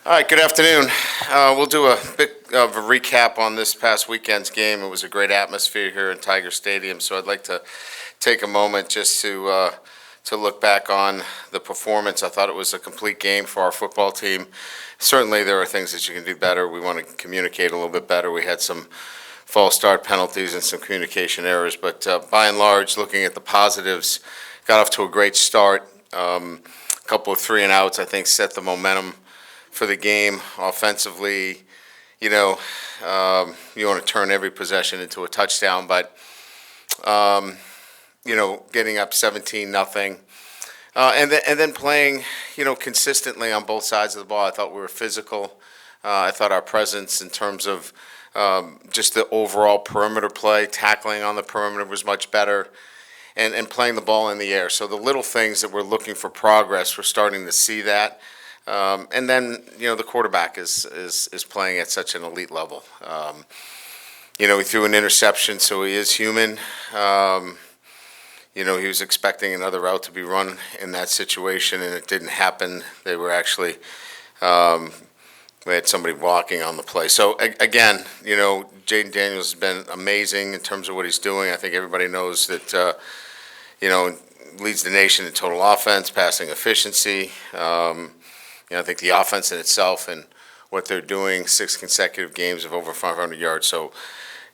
All right, good afternoon. We'll do a bit of a recap on this past weekend's game. It was a great atmosphere here in Tiger Stadium, so I'd like to take a moment just to look back on the performance. I thought it was a complete game for our football team. Certainly, there are things that you can do better. We want to communicate a little bit better. We had some false start penalties and some communication errors, but by and large, looking at the positives, got off to a great start. A couple of 3-and-outs, I think, set the momentum for the game offensively. You want to turn every possession into a touchdown, but getting up 17-0, and then playing consistently on both sides of the ball. I thought we were physical. I thought our presence in terms of just the overall perimeter play, tackling on the perimeter was much better, and playing the ball in the air. So the little things that we're looking for progress, we're starting to see that. And then, the quarterback is playing at such an elite level. He threw an interception, so he is human. He was expecting another route to be run in that situation, and it didn't happen. They were actually, we had somebody walking on the play. So, again, Jaden Daniels has been amazing in terms of what he's doing. I think everybody knows that, leads the nation in total offense, passing efficiency. I think the offense in itself and what they're doing, 6 consecutive games of over 500 yards. So,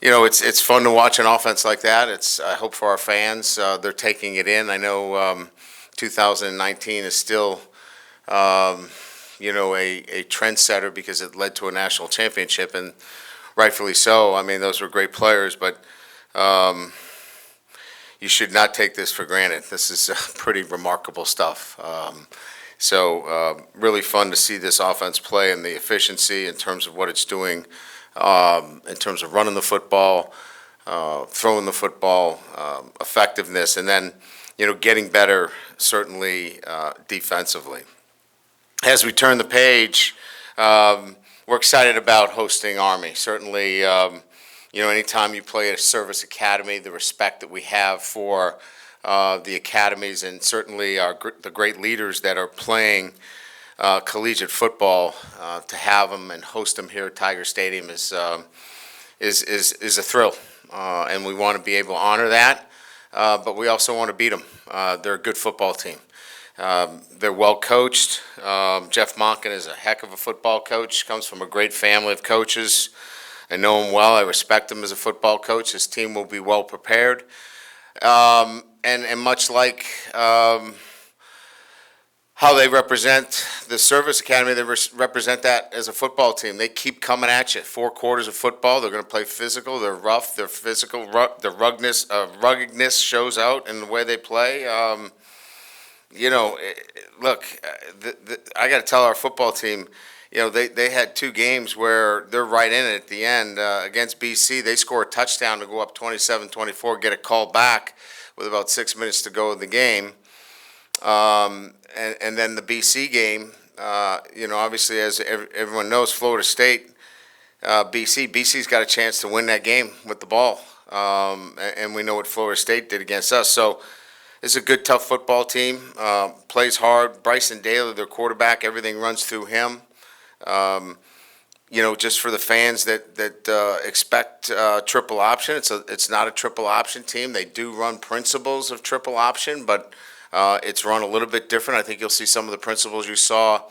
it's fun to watch an offense like that. I hope for our fans, they're taking it in. I know 2019 is still, a trendsetter because it led to a national championship, and rightfully so. I mean, those were great players, but you should not take this for granted. This is pretty remarkable stuff. So really fun to see this offense play and the efficiency in terms of what it's doing, in terms of running the football, throwing the football, effectiveness, and then, getting better certainly defensively. As we turn the page, we're excited about hosting Army. Certainly, anytime you play at a service academy, the respect that we have for the academies, and certainly the great leaders that are playing collegiate football, to have them and host them here at Tiger Stadium is a thrill, and we want to be able to honor that, but we also want to beat them. They're a good football team. They're well coached. Jeff Monken is a heck of a football coach. Comes from a great family of coaches. I know him well. I respect him as a football coach. His team will be well prepared. And much like how they represent the service academy, they represent that as a football team. They keep coming at you. 4 quarters of football. They're going to play physical. They're rough. They're physical. The ruggedness shows out in the way they play. Look, I got to tell our football team, they had 2 games where they're right in it at the end. Against BC, they score a touchdown to go up 27-24, get a call back with about 6 minutes to go in the game. And then the BC game, obviously, as everyone knows, Florida State, BC's got a chance to win that game with the ball. And we know what Florida State did against us. So it's a good, tough football team, plays hard. Bryson Daly, their quarterback, everything runs through him. Just for the fans that expect triple option, it's not a triple option team. They do run principles of triple option, but it's run a little bit different. I think you'll see some of the principles you saw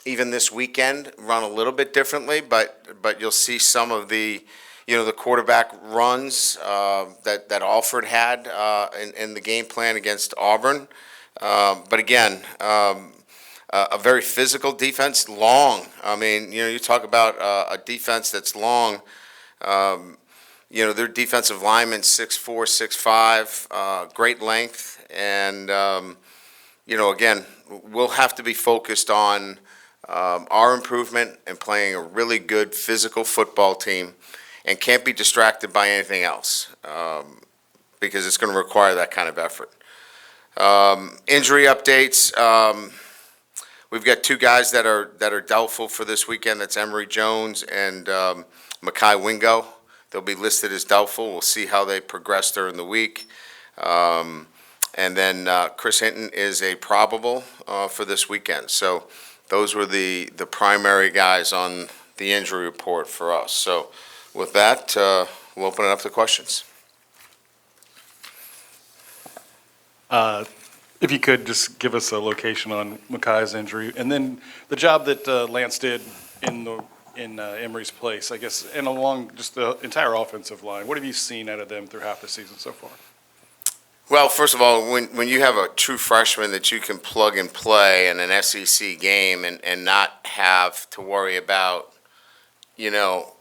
even this weekend run a little bit differently, but you'll see some of the the quarterback runs that Alford had in the game plan against Auburn. But again, a very physical defense, long. I mean, you talk about a defense that's long. Their defensive linemen 6'4", 6'5", great length, and again, we'll have to be focused on our improvement and playing a really good physical football team, and can't be distracted by anything else because it's going to require that kind of effort. Injury updates. We've got 2 guys that are doubtful for this weekend. That's Emory Jones and Mekhi Wingo. They'll be listed as doubtful. We'll see how they progress during the week. And then Chris Hinton is a probable for this weekend. So those were the primary guys on the injury report for us. So with that, we'll open it up to questions. If you could just give us a location on Makai's injury, and then the job that Lance did in Emory's place, I guess, and along just the entire offensive line. What have you seen out of them through half the season so far? Well, first of all, when you have a true freshman that you can plug and play in an SEC game and not have to worry about,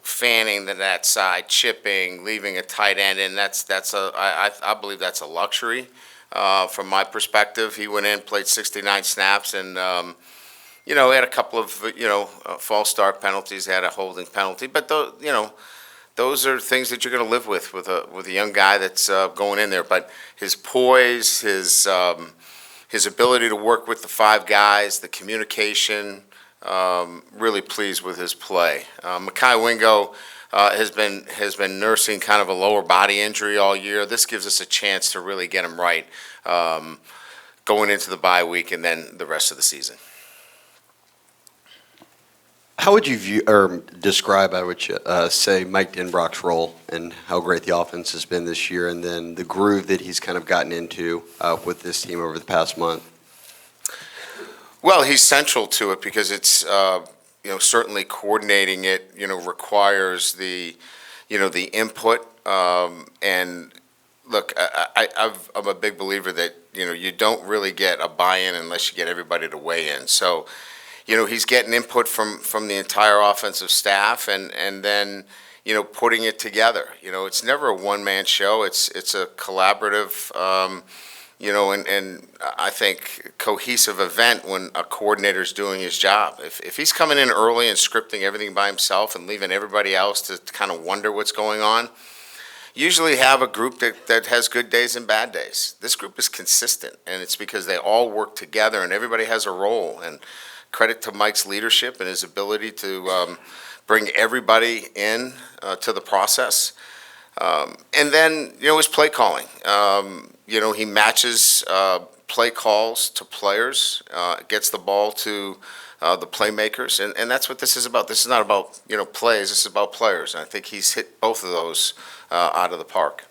fanning to that side, chipping, leaving a tight end, and I believe that's a luxury. From my perspective, he went in, played 69 snaps, and he had a couple of false start penalties, had a holding penalty, but those are things that you're going to live with a young guy that's going in there. But his poise, his ability to work with the five guys, the communication, really pleased with his play. Makai Wingo has been nursing kind of a lower body injury all year. This gives us a chance to really get him right going into the bye week and then the rest of the season. How would you view or describe, I would say, Mike Denbrock's role and how great the offense has been this year, and then the groove that he's kind of gotten into with this team over the past month? Well, he's central to it because it's certainly coordinating it requires the input and look, I'm a big believer that you don't really get a buy-in unless you get everybody to weigh in. So he's getting input from the entire offensive staff and then putting it together. It's never a one-man show. It's a collaborative and I think cohesive event when a coordinator's doing his job. If he's coming in early and scripting everything by himself and leaving everybody else to kind of wonder what's going on, usually have a group that has good days and bad days. This group is consistent, and it's because they all work together and everybody has a role. And credit to Mike's leadership and his ability to bring everybody in to the process. And then, his play calling. He matches play calls to players, gets the ball to the playmakers, and that's what this is about. This is not about, plays. This is about players. And I think he's hit both of those out of the park.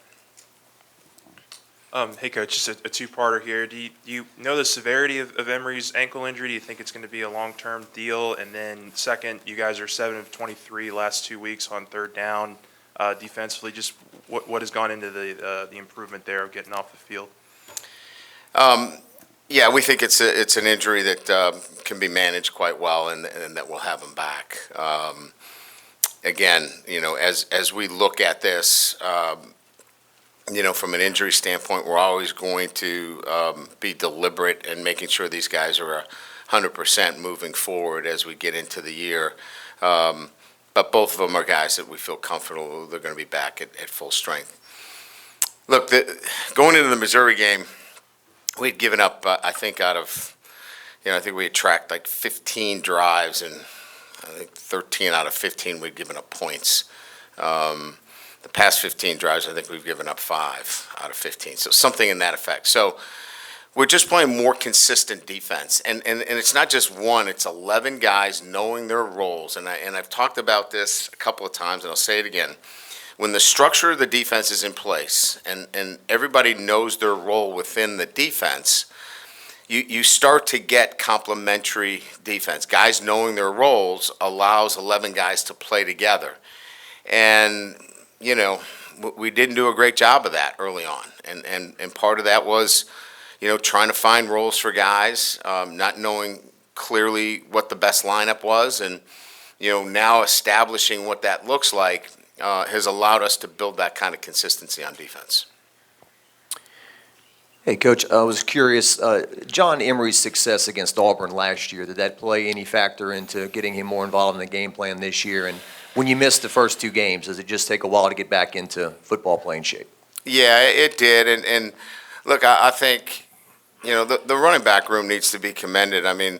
Hey, Coach, just a two-parter here. Do you know the severity of Emory's ankle injury? Do you think it's going to be a long-term deal? And then second, you guys are 7 of 23 last 2 weeks on third down defensively. Just what has gone into the improvement there of getting off the field? Yeah, we think it's an injury that can be managed quite well and that will have him back. Again, as we look at this, from an injury standpoint, we're always going to be deliberate in making sure these guys are 100% moving forward as we get into the year. But both of them are guys that we feel comfortable they're going to be back at full strength. Look, going into the Missouri game, we'd given up, I think, I think we had tracked like 15 drives, and I think 13 out of 15 we'd given up points. The past 15 drives, I think we've given up 5 out of 15, so something in that effect. So we're just playing more consistent defense, and it's not just one; it's 11 guys knowing their roles. And I've talked about this a couple of times, and I'll say it again. When the structure of the defense is in place, and everybody knows their role within the defense, you start to get complementary defense. Guys knowing their roles allows 11 guys to play together, and we didn't do a great job of that early on, and part of that was, trying to find roles for guys, not knowing clearly what the best lineup was, and now establishing what that looks like has allowed us to build that kind of consistency on defense. Hey, Coach, I was curious, John Emery's success against Auburn last year, did that play any factor into getting him more involved in the game plan this year? And when you missed the first 2 games, does it just take a while to get back into football playing shape? Yeah, it did. And look, I think, the running back room needs to be commended. I mean,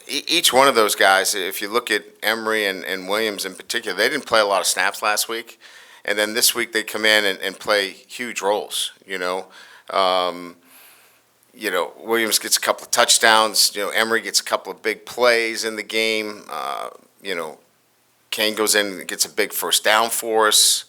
each one of those guys, if you look at Emery and Williams in particular, they didn't play a lot of snaps last week. And then this week they come in and play huge roles, Williams gets a couple of touchdowns. Emery gets a couple of big plays in the game. Kane goes in and gets a big first down for us.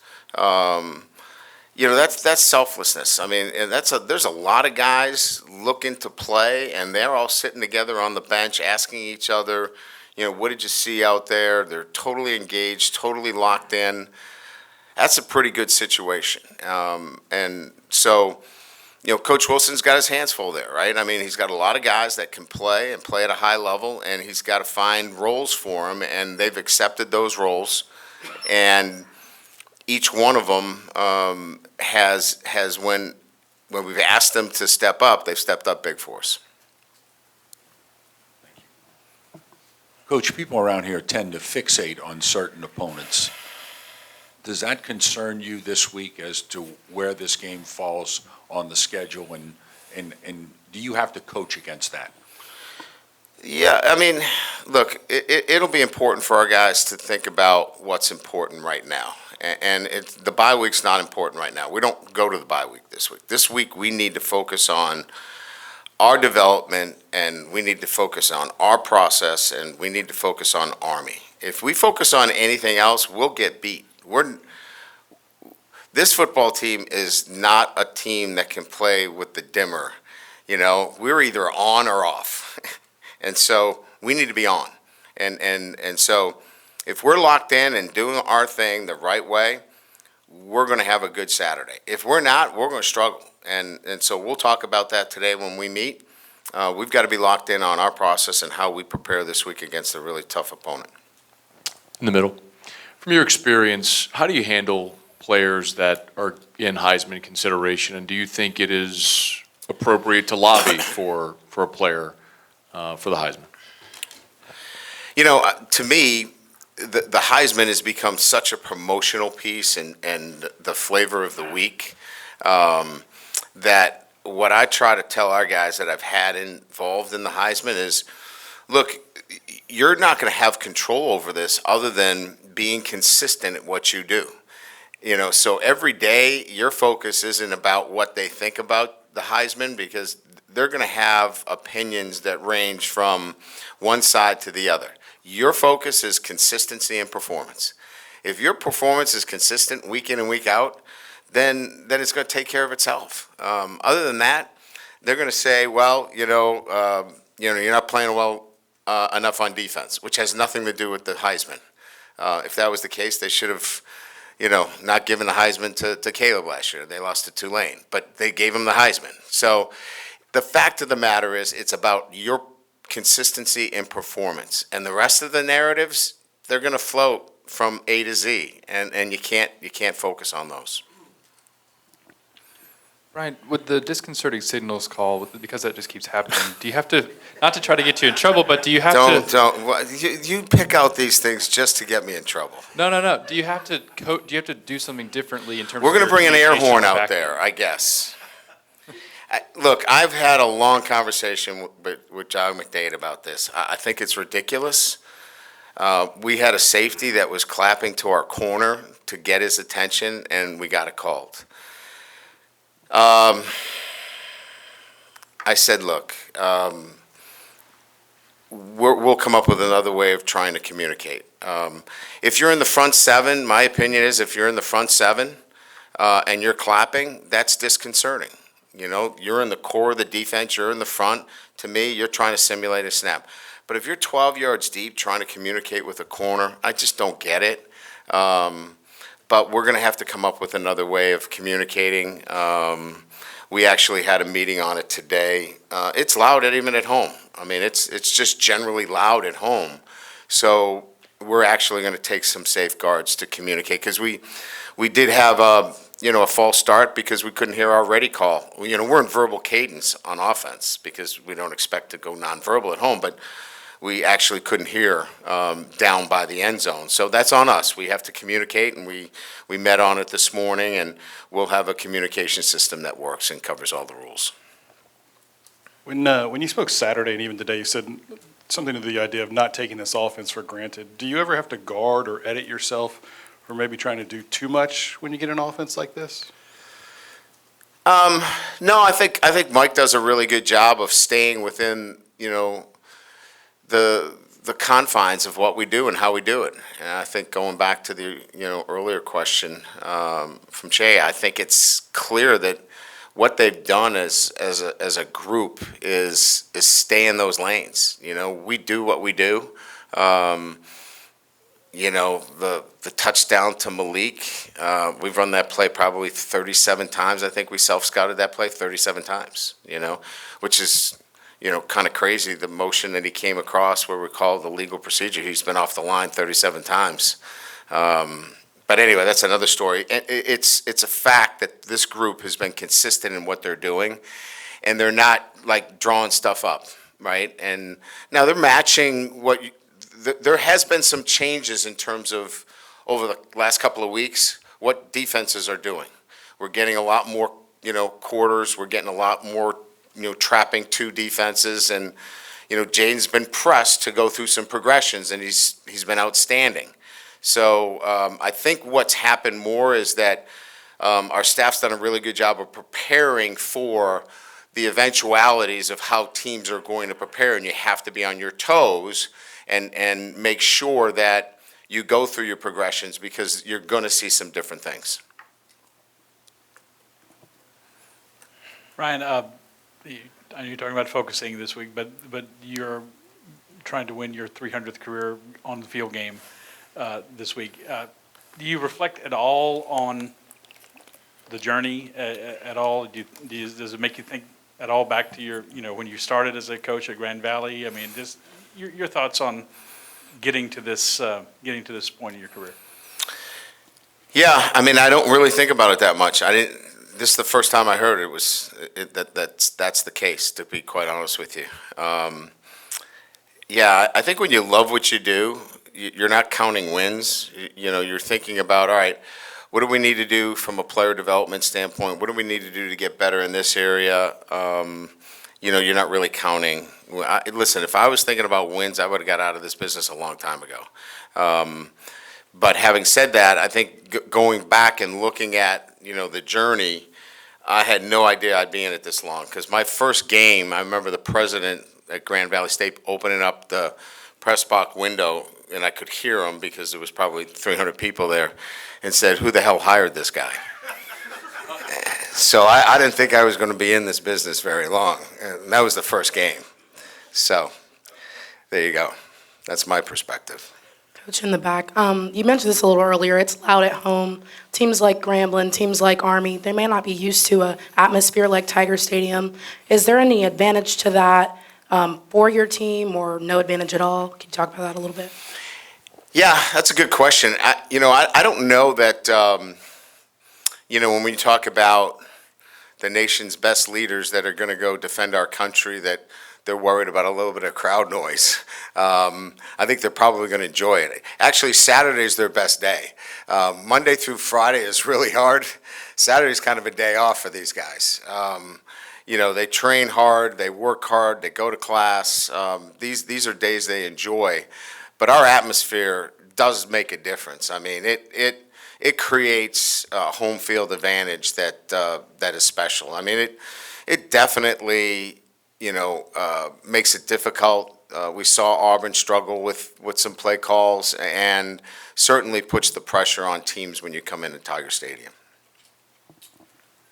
That's selflessness. I mean, and there's a lot of guys looking to play, and they're all sitting together on the bench asking each other, what did you see out there? They're totally engaged, totally locked in. That's a pretty good situation. And so, Coach Wilson's got his hands full there, right? I mean, he's got a lot of guys that can play and play at a high level, and he's got to find roles for them, and they've accepted those roles. And each one of them has when we've asked them to step up, they've stepped up big for us. Coach, people around here tend to fixate on certain opponents. Does that concern you this week as to where this game falls on the schedule, and do you have to coach against that? Yeah, I mean, look, it'll be important for our guys to think about what's important right now. And the bye week's not important right now. We don't go to the bye week this week. This week we need to focus on our development, and we need to focus on our process, and we need to focus on Army. If we focus on anything else, we'll get beat. This football team is not a team that can play with the dimmer. We're either on or off. And so we need to be on. And so if we're locked in and doing our thing the right way, we're going to have a good Saturday. If we're not, we're going to struggle. And so we'll talk about that today when we meet. We've got to be locked in on our process and how we prepare this week against a really tough opponent. In the middle. From your experience, how do you handle players that are in Heisman consideration, and do you think it is appropriate to lobby for a player for the Heisman? To me, the Heisman has become such a promotional piece and the flavor of the week that what I try to tell our guys that I've had involved in the Heisman is, look, you're not going to have control over this other than being consistent at what you do. So every day your focus isn't about what they think about the Heisman, because they're going to have opinions that range from one side to the other. Your focus is consistency and performance. If your performance is consistent week in and week out, then it's going to take care of itself. Other than that, they're going to say, well, you're not playing well enough on defense, which has nothing to do with the Heisman. If that was the case, they should have, not given the Heisman to Caleb last year. They lost to Tulane, but they gave him the Heisman. So the fact of the matter is, it's about your consistency and performance, and the rest of the narratives, they're going to float from A to Z, and you can't focus on those. Brian, with the disconcerting signals call, because that just keeps happening, do you have to, not to try to get you in trouble, but do you have You pick out these things just to get me in trouble. No. Do you have to do something differently in terms We're of going to bring an air communication horn out back there, I guess. Look, I've had a long conversation with John McDade about this. I think it's ridiculous. We had a safety that was clapping to our corner to get his attention, and we got it called. I said, look, we'll come up with another way of trying to communicate. If you're in the front seven, my opinion is if you're in the front seven and you're clapping, that's disconcerting. You're in the core of the defense, you're in the front. To me, you're trying to simulate a snap. But if you're 12 yards deep trying to communicate with a corner, I just don't get it. But we're going to have to come up with another way of communicating. We actually had a meeting on it today. It's loud even at home. I mean, it's just generally loud at home. So we're actually going to take some safeguards to communicate, because we did have a false start because we couldn't hear our ready call. We're in verbal cadence on offense because we don't expect to go nonverbal at home, but we actually couldn't hear down by the end zone. So that's on us. We have to communicate, and we met on it this morning, and we'll have a communication system that works and covers all the rules. When you spoke Saturday and even today, you said something to the idea of not taking this offense for granted. Do you ever have to guard or edit yourself for maybe trying to do too much when you get an offense like this? No, I think Mike does a really good job of staying within, the confines of what we do and how we do it. And I think going back to the, earlier question from Jay, I think it's clear that what they've done as a group is stay in those lanes. We do what we do. The touchdown to Malik, we've run that play probably 37 times. I think we self-scouted that play 37 times, which is, kind of crazy, the motion that he came across where we call the legal procedure. He's been off the line 37 times. But anyway, that's another story. It's a fact that this group has been consistent in what they're doing, and they're not like drawing stuff up, right? And now they're matching there has been some changes in terms of over the last couple of weeks what defenses are doing. We're getting a lot more, quarters. We're getting a lot more, trapping two defenses, and Jaden's been pressed to go through some progressions, and he's been outstanding. So I think what's happened more is that our staff's done a really good job of preparing for the eventualities of how teams are going to prepare, and you have to be on your toes and make sure that you go through your progressions because you're going to see some different things. Ryan, I know you're talking about focusing this week, but you're trying to win your 300th career on the field game this week. Do you reflect at all on the journey at all? Does it make you think at all back to your, when you started as a coach at Grand Valley? I mean, just your thoughts on getting to this point in your career. Yeah, I mean, I don't really think about it that much. This is the first time I heard that's the case, to be quite honest with you. Yeah, I think when you love what you do, you're not counting wins. You're thinking about, all right, what do we need to do from a player development standpoint? What do we need to do to get better in this area? You're not really counting. Listen, if I was thinking about wins, I would have got out of this business a long time ago. But having said that, I think going back and looking at, the journey, I had no idea I'd be in it this long. Because my first game, I remember the president at Grand Valley State opening up the press box window, and I could hear him because there was probably 300 people there, and said, "Who the hell hired this guy?" So I didn't think I was going to be in this business very long. And that was the first game. So there you go. That's my perspective. Coach in the back, you mentioned this a little earlier. It's loud at home. Teams like Grambling, teams like Army, they may not be used to an atmosphere like Tiger Stadium. Is there any advantage to that for your team, or no advantage at all? Can you talk about that a little bit? Yeah, that's a good question. I don't know that, when we talk about the nation's best leaders that are going to go defend our country, that they're worried about a little bit of crowd noise. I think they're probably going to enjoy it. Actually, Saturday's their best day. Monday through Friday is really hard. Saturday's kind of a day off for these guys. They train hard, they work hard, they go to class. These are days they enjoy. But our atmosphere does make a difference. I mean, it creates a home field advantage that is special. I mean, it definitely makes it difficult. We saw Auburn struggle with some play calls, and certainly puts the pressure on teams when you come into Tiger Stadium.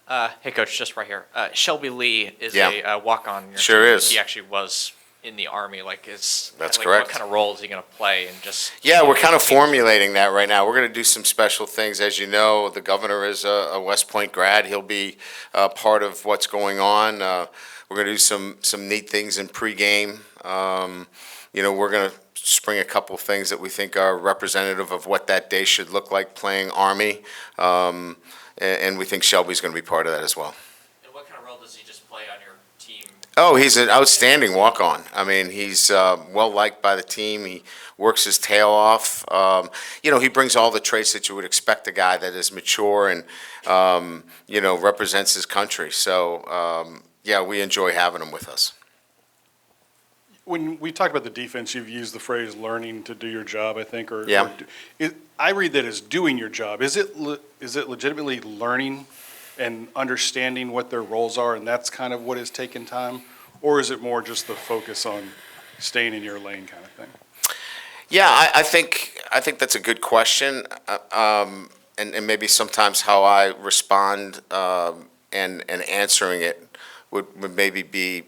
Hey, Coach, just right here. Shelby Lee is Yeah. a walk-on. in your Sure team. is. He actually was in the Army. That's like, correct. What kind of role is he going to play? And just Yeah, we're kind of formulating that right now. We're going to do some special things. As you know, the governor is a West Point grad. He'll be part of what's going on. We're going to do some neat things in pregame. We're going to spring a couple of things that we think are representative of what that day should look like playing Army. And we think Shelby's going to be part of that as well. And what kind of role does he just play on your team? Oh, he's an outstanding walk-on. I mean, he's well-liked by the team. He works his tail off. He brings all the traits that you would expect a guy that is mature and, represents his country. So, we enjoy having him with us. When we talk about the defense, you've used the phrase "learning to do your job," I think, Yeah. I read that as doing your job. Is it legitimately learning and understanding what their roles are, and that's kind of what has taken time? Or is it more just the focus on staying in your lane kind of thing? Yeah, I think that's a good question, and maybe sometimes how I respond and answering it would maybe be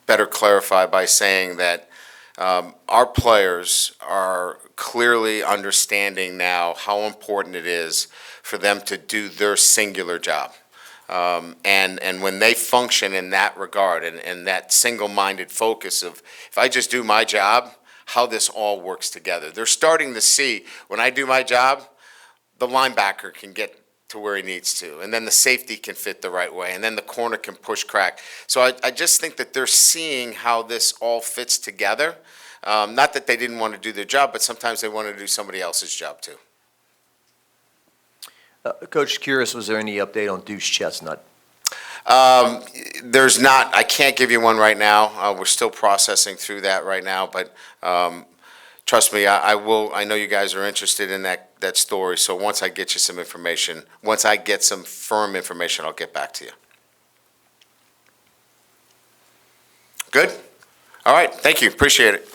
better clarified by saying that our players are clearly understanding now how important it is for them to do their singular job. And when they function in that regard and that single-minded focus of, if I just do my job, how this all works together. They're starting to see, when I do my job, the linebacker can get to where he needs to, and then the safety can fit the right way, and then the corner can push crack. So I just think that they're seeing how this all fits together. Not that they didn't want to do their job, but sometimes they want to do somebody else's job too. Coach, curious, was there any update on Deuce Chestnut? There's not, I can't give you one right now. We're still processing through that right now, but trust me, I will, I know you guys are interested in that story, so once I get you some information, once I get some firm information, I'll get back to you. Good? All right, thank you, appreciate it.